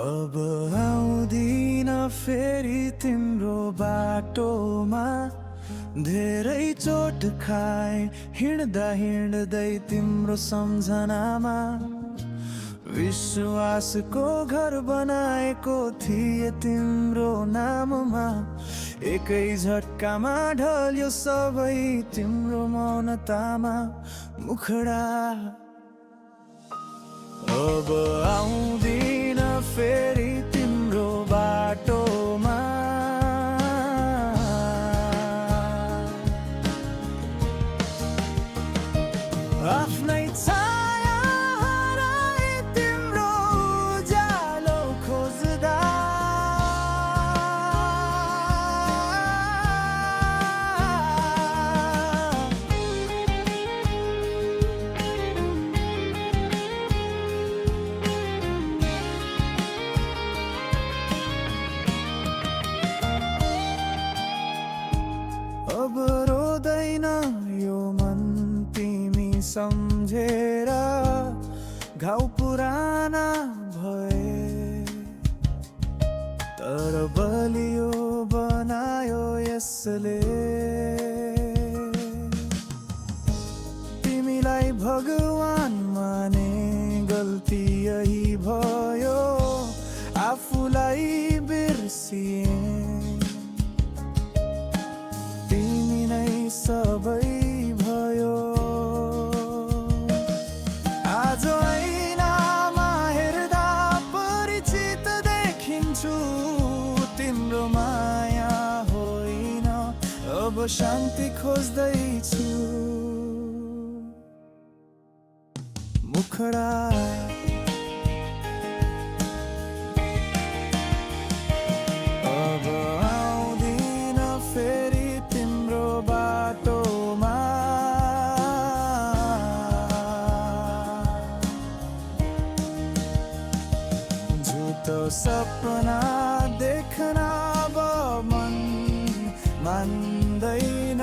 अब आउँदिन फेरि तिम्रो बाटोमा, धेरै चोट खाए हिँड्दा हिँड्दै तिम्रो सम्झनामा। विश्वासको घर बनाएको थिए तिम्रो नाममा, एकै झट्कामा ढल्यो सबै तिम्रो मौनतामा। मुखडा अब आउँदिन फेरि तिम्रो बाटोमा, आफ्नै छाया हराए तिम्रो उज्यालो खोज्दा। अब रोदैन यो मन तिमी सम्झेर, घाउ पुराना भए तर बलियो बनायो यसले। तिमीलाई भगवान माने गल्ती यही भयो, आफूलाई बिर्सिए तिमी नै सबै भयो। आज ऐनामा हेर्दा परिचित देखिन्छु, तिम्रो माया होइन अब शान्ति खोज्दैछु। मुखडा अब आउँदिन फेरि तिम्रो बाटोमा, झुटो सपना देख्न अब मन मान्दैन।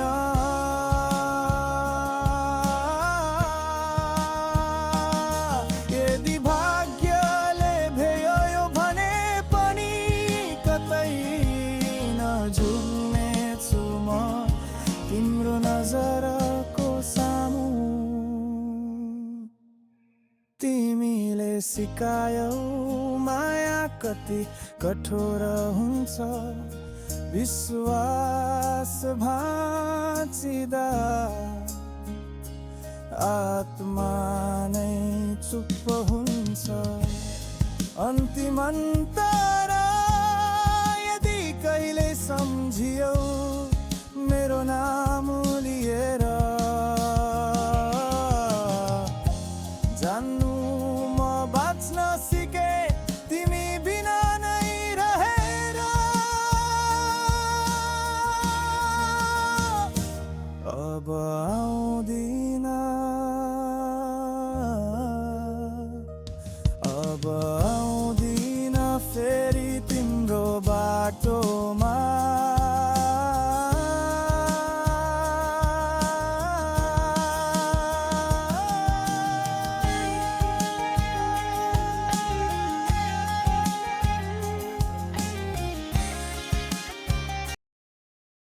यदि भाग्यले भ्यायो भने पनि कतै नझुल्नेछु म तिम्रो नजरको सामु। तिमीले सिकायौ माया कति कठोर हुन्छ, विश्वास भाँचिदा आत्मा नै चुप हुन्छ। अन्तिम अन्तरा